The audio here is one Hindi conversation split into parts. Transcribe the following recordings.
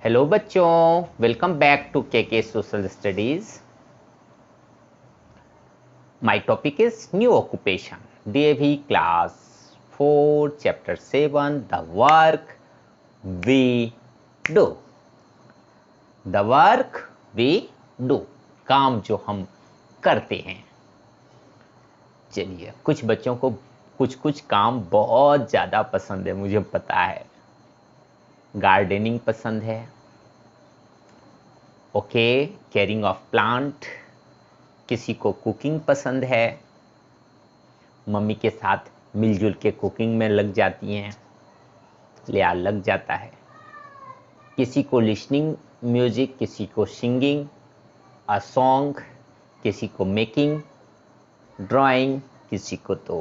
हेलो बच्चों, वेलकम बैक टू के social studies. My topic is new occupation. DAV class 4 chapter 7 the work we do. The work we do, काम जो हम करते हैं। चलिए, कुछ बच्चों को कुछ काम बहुत ज़्यादा पसंद है, मुझे पता है। गार्डनिंग पसंद है, ओके, केयरिंग ऑफ प्लांट। किसी को कुकिंग पसंद है, मम्मी के साथ मिलजुल के कुकिंग में लग जाती हैं, लिया लग जाता है। किसी को लिसनिंग म्यूजिक, किसी को सिंगिंग अ सॉन्ग, किसी को मेकिंग ड्राइंग, किसी को तो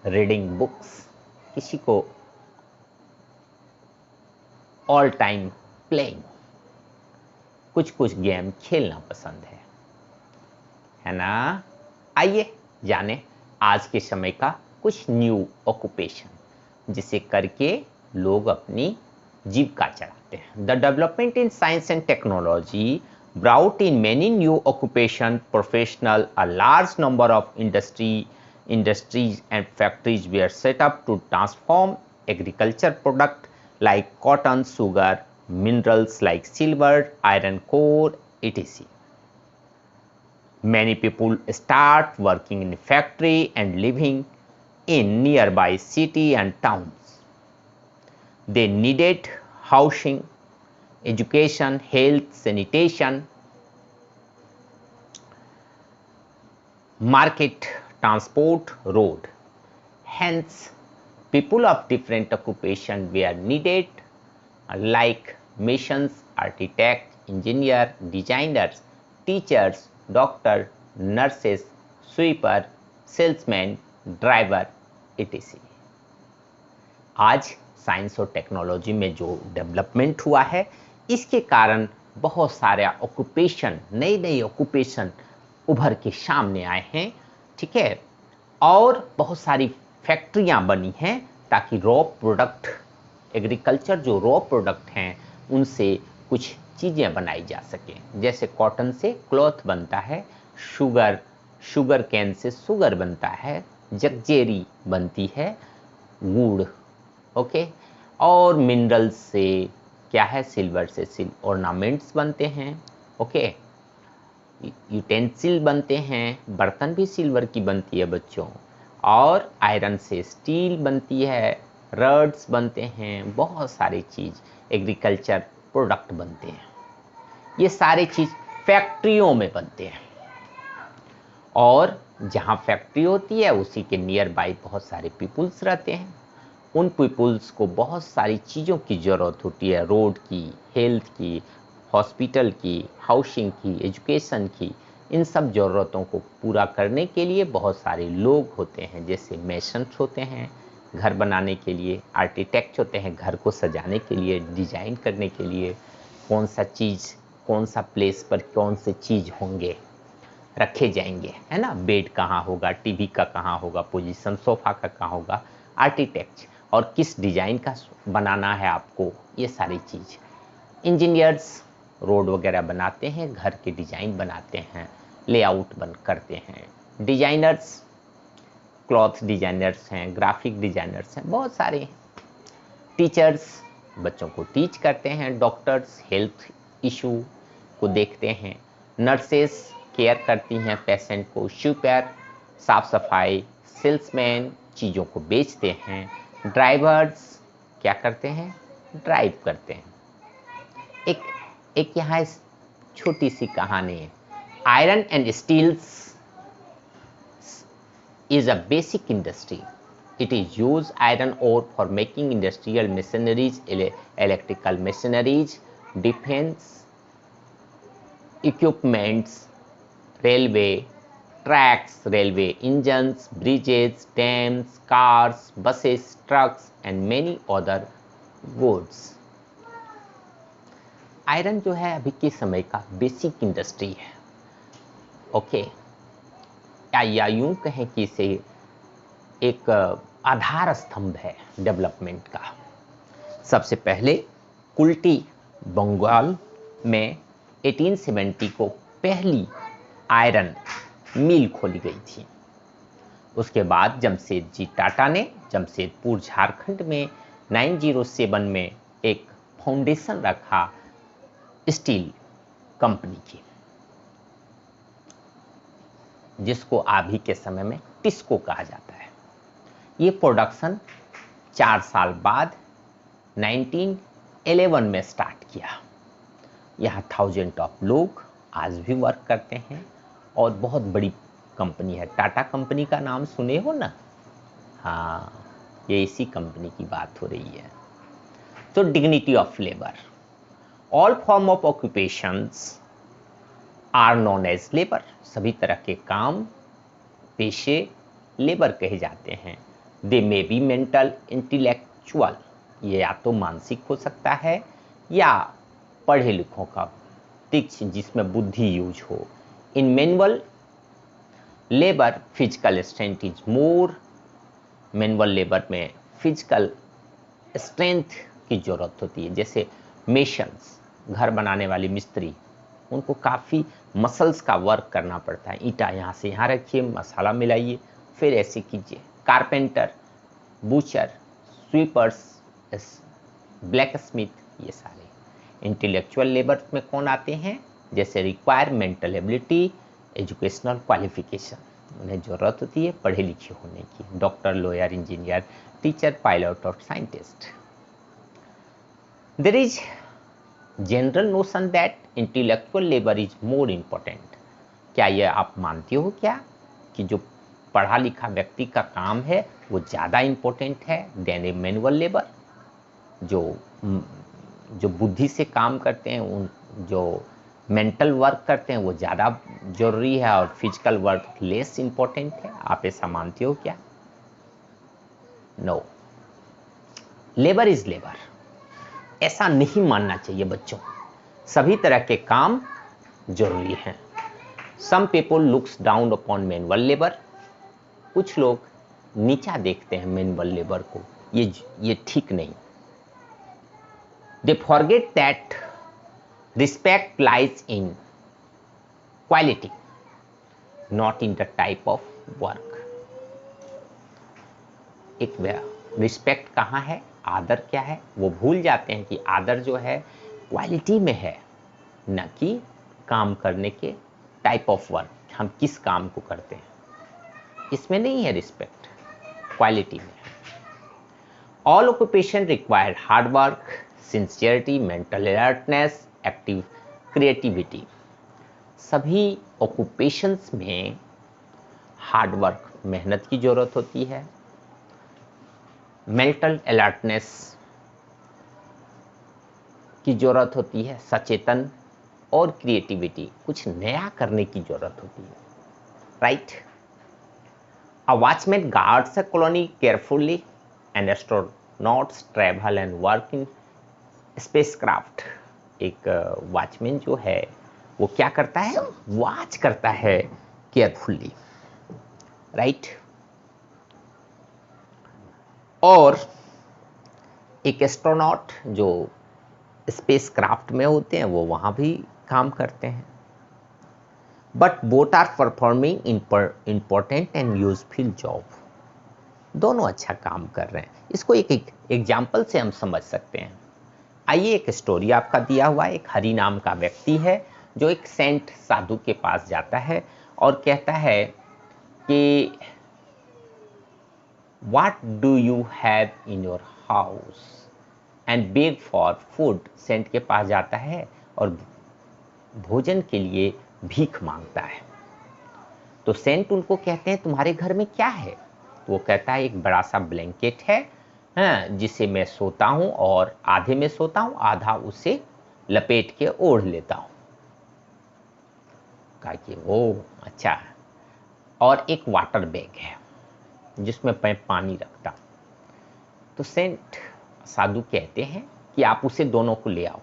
रीडिंग बुक्स, किसी को ऑल टाइम प्लेइंग, कुछ गेम खेलना पसंद है ना। आइए जाने आज के समय का कुछ न्यू ऑक्यूपेशन, जिसे करके लोग अपनी जीविका चलाते हैं। The development in science and technology brought in many new occupation professional. A large number of industries and factories were set up to transform agriculture product like cotton, sugar, minerals like silver, iron ore, etc. Many people start working in factory and living in nearby city and towns. They needed housing, education, health, sanitation, market, transport, road. Hence, people of different occupation were needed, like masons, architects, engineer, designers, teachers, doctor, nurses, sweeper, salesman, driver, etc. आज साइंस और टेक्नोलॉजी में जो डेवलपमेंट हुआ है, इसके कारण बहुत सारे ऑक्यूपेशन, नई ऑक्यूपेशन उभर के सामने आए हैं, ठीक है। और बहुत सारी फैक्ट्रियां बनी हैं ताकि रॉ प्रोडक्ट, एग्रीकल्चर जो रॉ प्रोडक्ट हैं, उनसे कुछ चीज़ें बनाई जा सकें। जैसे कॉटन से क्लॉथ बनता है, शुगर कैन से शुगर बनता है, जगजेरी बनती है, गुड़, ओके। और मिनरल्स से क्या है, सिल्वर से ऑर्नामेंट्स बनते हैं, ओके। यूटेंसिल बनते हैं, बर्तन भी सिल्वर की बनती है बच्चों। और आयरन से स्टील बनती है, रड्स बनते हैं, बहुत सारी चीज़ एग्रीकल्चर प्रोडक्ट बनते हैं। ये सारी चीज़ फैक्ट्रियों में बनते हैं, और जहाँ फैक्ट्री होती है उसी के नियर बाई बहुत सारे पीपुल्स रहते हैं। उन पीपुल्स को बहुत सारी चीज़ों की ज़रूरत होती है, रोड की, हेल्थ की, हॉस्पिटल की, हाउसिंग की, एजुकेशन की। इन सब ज़रूरतों को पूरा करने के लिए बहुत सारे लोग होते हैं, जैसे मेसन्स होते हैं घर बनाने के लिए, आर्किटेक्ट होते हैं घर को सजाने के लिए, डिज़ाइन करने के लिए, कौन सा चीज़, कौन सा प्लेस पर कौन से चीज़ होंगे, रखे जाएंगे, है ना। बेड कहाँ होगा, टीवी का कहाँ होगा पोजीशन, सोफ़ा का कहाँ होगा, आर्किटेक्ट, और किस डिज़ाइन का बनाना है आपको, ये सारी चीज़। इंजीनियर्स रोड वगैरह बनाते हैं, घर के डिज़ाइन बनाते हैं, लेआउट करते हैं। डिज़ाइनर्स क्लॉथ डिज़ाइनर्स हैं, ग्राफिक डिज़ाइनर्स हैं, बहुत सारे। टीचर्स बच्चों को टीच करते हैं, डॉक्टर्स हेल्थ इशू को देखते हैं, नर्सेस केयर करती हैं पेशेंट को, स्वीपर साफ सफाई, सेल्समैन चीज़ों को बेचते हैं, ड्राइवर्स क्या करते हैं, ड्राइव करते हैं। एक यहाँ छोटी सी कहानी है। Iron and steels is a basic industry. It is used iron ore for making industrial machineries, electrical machineries, defense equipments, railway tracks, railway engines, bridges, dams, cars, buses, trucks and many other goods. Iron जो है अभी के समय का बेसिक इंडस्ट्री है, ओके। या यूं कहें कि इसे एक आधार स्तंभ है डेवलपमेंट का। सबसे पहले कुल्टी बंगाल में 1870 को पहली आयरन मिल खोली गई थी। उसके बाद जमशेदजी टाटा ने जमशेदपुर झारखंड में 907 में एक फाउंडेशन रखा स्टील कंपनी की, जिसको अभी के समय में टिस्को कहा जाता है। ये प्रोडक्शन 4 साल बाद 1911 में स्टार्ट किया। यहाँ 1000 ऑफ लोग आज भी वर्क करते हैं और बहुत बड़ी कंपनी है। टाटा कंपनी का नाम सुने हो ना? हाँ, ये इसी कंपनी की बात हो रही है। तो dignity of labour, all form of occupations are known as labour. सभी तरह के काम, पेशे लेबर कहे जाते हैं। They may be mental, intellectual, ये या तो मानसिक हो सकता है या पढ़े लिखों का, तीक्ष्ण, जिसमें बुद्धि यूज हो। In manual labour physical strength is more. Manual labour में फिजिकल स्ट्रेंथ की जरूरत होती है। जैसे मेशन्स, घर बनाने वाले मिस्त्री, उनको काफ़ी मसल्स का वर्क करना पड़ता है। ईंटा यहाँ से यहाँ रखिए, मसाला मिलाइए, फिर ऐसे कीजिए। Carpenter, butcher, sweepers, blacksmith, ये सारे। इंटेलेक्चुअल लेबर में कौन आते हैं? जैसे require mental ability, educational qualification, उन्हें ज़रूरत होती है पढ़े लिखे होने की। Doctor, lawyer, engineer, teacher, pilot और scientist. There is general notion that intellectual labour is more important. क्या ये आप मानते हो क्या कि जो पढ़ा लिखा व्यक्ति का काम है वो ज़्यादा इम्पोर्टेंट है देन ए मैनुअल लेबर? जो बुद्धि से काम करते हैं, उन जो मेंटल वर्क करते हैं, वो ज़्यादा जरूरी है और फिजिकल वर्क लेस इम्पोर्टेंट है। आप ऐसा मानते हो क्या? नो, लेबर इज लेबर, ऐसा नहीं मानना चाहिए बच्चों। सभी तरह के काम जरूरी हैं। Some people looks down upon manual labour. कुछ लोग नीचा देखते हैं मैनुअल लेबर को, ये ठीक नहीं। They forget that respect lies in quality, not in the type of work. एक रिस्पेक्ट कहाँ है, आदर क्या है, वो भूल जाते हैं कि आदर जो है क्वालिटी में है, न कि काम करने के टाइप ऑफ वर्क, हम किस काम को करते हैं, इसमें नहीं है रिस्पेक्ट, क्वालिटी में है। All occupation require hard work, sincerity, mental alertness, active creativity. सभी ऑक्यूपेशंस में हार्ड वर्क, मेहनत की जरूरत होती है, मेंटल अलर्टनेस की जरूरत होती है, सचेतन, और क्रिएटिविटी, कुछ नया करने की जरूरत होती है, right. A watchman guards a colony carefully and astronauts travel and work in spacecraft. एक वॉचमैन जो है वो क्या करता है, वॉच करता है केयरफुली, राइट। और एक एस्ट्रोनॉट जो स्पेसक्राफ्ट में होते हैं वो वहाँ भी काम करते हैं। But both are performing important and useful job. दोनों अच्छा काम कर रहे हैं। इसको एक एग्जाम्पल से हम समझ सकते हैं। आइए, एक स्टोरी आपका दिया हुआ है। एक हरि नाम का व्यक्ति है जो एक सेंट साधु के पास जाता है और कहता है कि what do you have in your house and beg for food. Saint के पास जाता है और भोजन के लिए भीख मांगता है। तो सेंट उनको कहते हैं तुम्हारे घर में क्या है? वो कहता है एक बड़ा सा ब्लैंकेट है, जिसे मैं सोता हूँ और आधे में सोता हूँ, आधा उसे लपेट के ओढ़ लेता हूँ। कहा कि ओ अच्छा है। और एक वाटर बैग है जिसमें मैं पानी रखता हूँ। तो सेंट साधु कहते हैं कि आप उसे दोनों को ले आओ,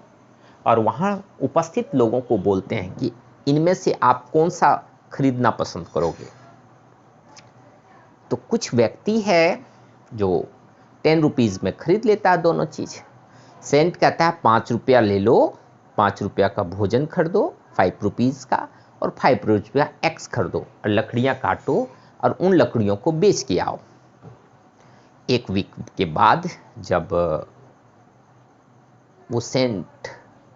और वहाँ उपस्थित लोगों को बोलते हैं कि इनमें से आप कौन सा खरीदना पसंद करोगे। तो कुछ व्यक्ति है जो 10 रुपीज़ में खरीद लेता है दोनों चीज़। सेंट कहता है 5 रुपया ले लो, 5 रुपया का भोजन खरीदो 5 रुपीज़ का, और 5 रुपया एक्स खरीदो और लकड़ियाँ काटो और उन लकड़ियों को बेच के आओ। एक वीक के बाद जब वो सेंट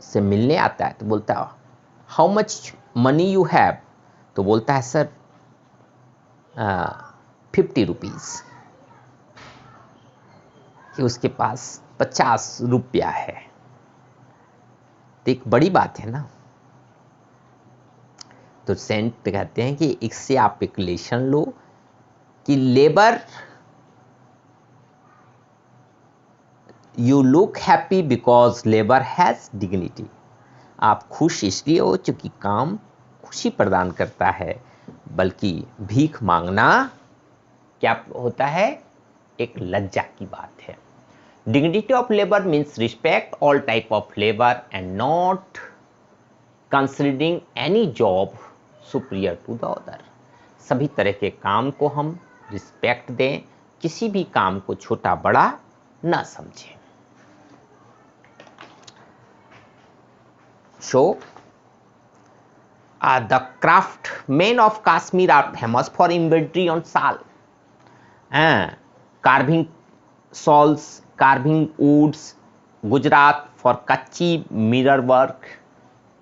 से मिलने आता है तो बोलता है how much money you have, तो बोलता है सर 50 रुपीज़, कि उसके पास 50 रुपया है। तो एक बड़ी बात है ना। तो सेंट कहते हैं कि इससे आप एक लेसन लो कि labour, you look happy because labour has dignity. आप खुश इसलिए हो चूंकि काम खुशी प्रदान करता है, बल्कि भीख मांगना क्या होता है, एक लज्जा की बात है। Dignity of labour means respect all type of labour and not considering any job superior to the other. सभी तरह के काम को हम रिस्पेक्ट दें, किसी भी काम को छोटा बड़ा ना समझें। So, the craftsmen of Kashmir are famous for embroidery on shawl, carving shawls, carving woods. Gujarat for कच्ची मिरर वर्क।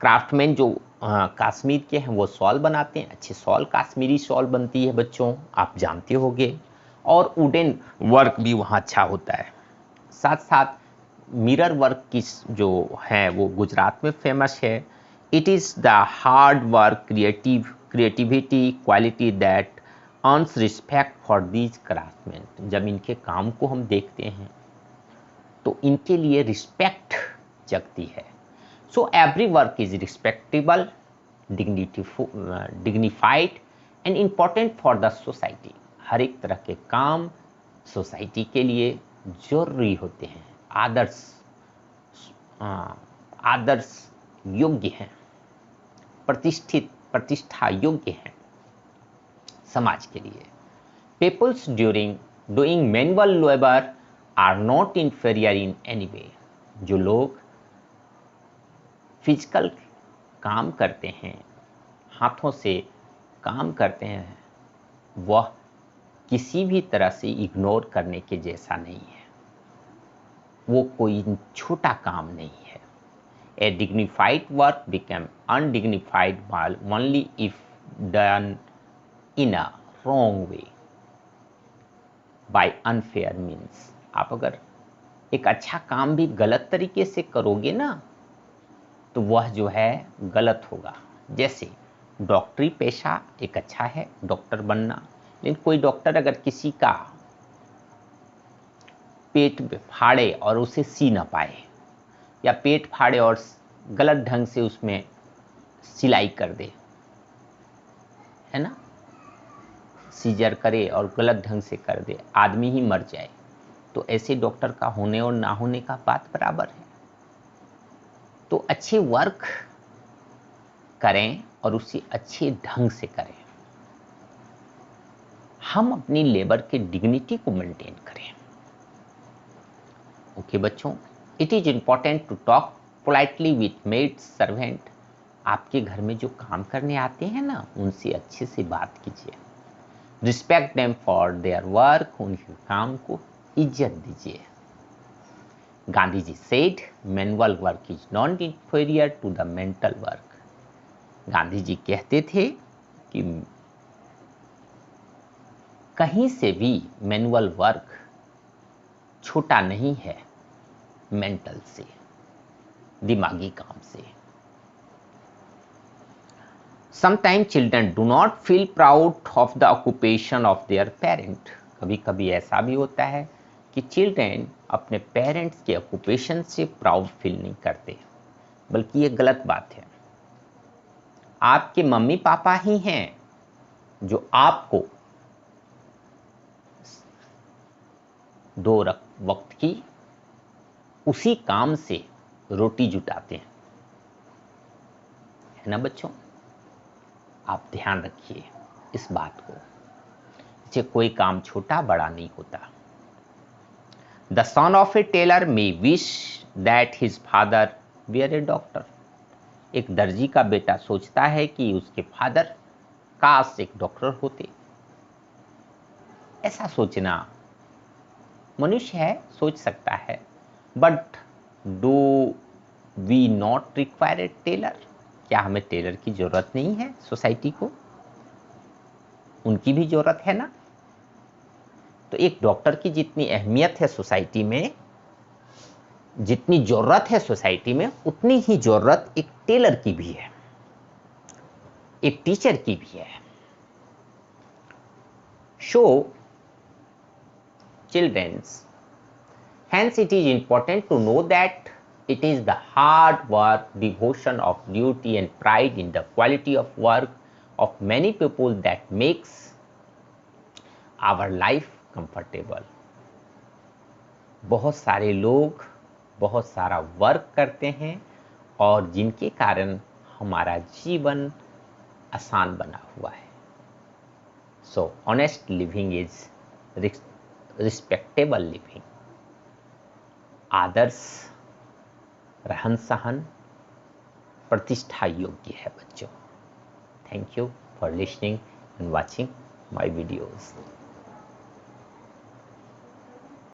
क्राफ्टमैन जो कश्मीर के हैं वो शॉल बनाते हैं, अच्छे शॉल, काश्मीरी शॉल बनती है बच्चों, आप जानते होंगे। और वुडन वर्क भी वहाँ अच्छा होता है। साथ साथ मिरर वर्क की जो है वो गुजरात में फेमस है। It is the hard work creativity quality that earns respect for these craftsman. जब इनके काम को हम देखते हैं तो इनके लिए रिस्पेक्ट जगती है। So every work is respectable, dignified and important for the society. हर एक तरह के काम सोसाइटी के लिए जरूरी होते हैं, आदर्श योग्य हैं, प्रतिष्ठा योग्य हैं समाज के लिए। Peoples during doing manual labour are not inferior in any way. जो लोग फिजिकल काम करते हैं, हाथों से काम करते हैं, वह किसी भी तरह से इग्नोर करने के जैसा नहीं है, वो कोई छोटा काम नहीं है। A dignified work become undignified only if done in a wrong way by unfair means। आप अगर एक अच्छा काम भी गलत तरीके से करोगे ना तो वह जो है गलत होगा। जैसे डॉक्टरी पेशा एक अच्छा है, डॉक्टर बनना, लेकिन कोई डॉक्टर अगर किसी का पेट फाड़े और उसे सी ना पाए, या पेट फाड़े और गलत ढंग से उसमें सिलाई कर दे, है ना, सीजर करे और गलत ढंग से कर दे, आदमी ही मर जाए, तो ऐसे डॉक्टर का होने और ना होने का बात बराबर है। तो अच्छे वर्क करें और उसे अच्छे ढंग से करें। हम अपनी लेबर के डिग्निटी को मेंटेन करें। ओके बच्चों, it is important to talk politely with maids servant. आपके घर में जो काम करने आते हैं ना, उनसे अच्छे से बात कीजिए। Respect them for their work, उनके काम को इज्जत दीजिए। Gandhi ji said manual work is not inferior to the mental work. Gandhi ji कहते थे कि कहीं से भी मैनुअल वर्क छोटा नहीं है मेंटल से, दिमागी काम से। Sometimes children do not feel proud of the occupation of their parent। कभी कभी ऐसा भी होता है कि चिल्ड्रेन अपने पेरेंट्स के ऑक्यूपेशन से प्राउड फील नहीं करते, बल्कि ये गलत बात है। आपके मम्मी पापा ही हैं जो आपको 2 वक्त की उसी काम से रोटी जुटाते हैं, है ना बच्चों। आप ध्यान रखिए इस बात को, इसे कोई काम छोटा बड़ा नहीं होता। The son of a tailor may wish that his father were a doctor. एक दर्जी का बेटा सोचता है कि उसके फादर काश एक डॉक्टर होते। ऐसा सोचना मनुष्य है, सोच सकता है, but do we not require a tailor? क्या हमें टेलर की जरूरत नहीं है? सोसाइटी को उनकी भी जरूरत है ना। तो एक डॉक्टर की जितनी अहमियत है सोसाइटी में, जितनी जरूरत है सोसाइटी में, उतनी ही जरूरत एक टेलर की भी है, एक टीचर की भी है। Show children's. Hence, it is important to know that it is the hard work, devotion of duty and pride in the quality of work of many people that makes our life comfortable. बहुत सारे लोग बहुत सारा वर्क करते हैं और जिनके कारण हमारा जीवन आसान बना हुआ है। So, honest living is respectable living. आदर्श रहन सहन प्रतिष्ठा योग्य है बच्चों। Thank you for listening and watching my videos.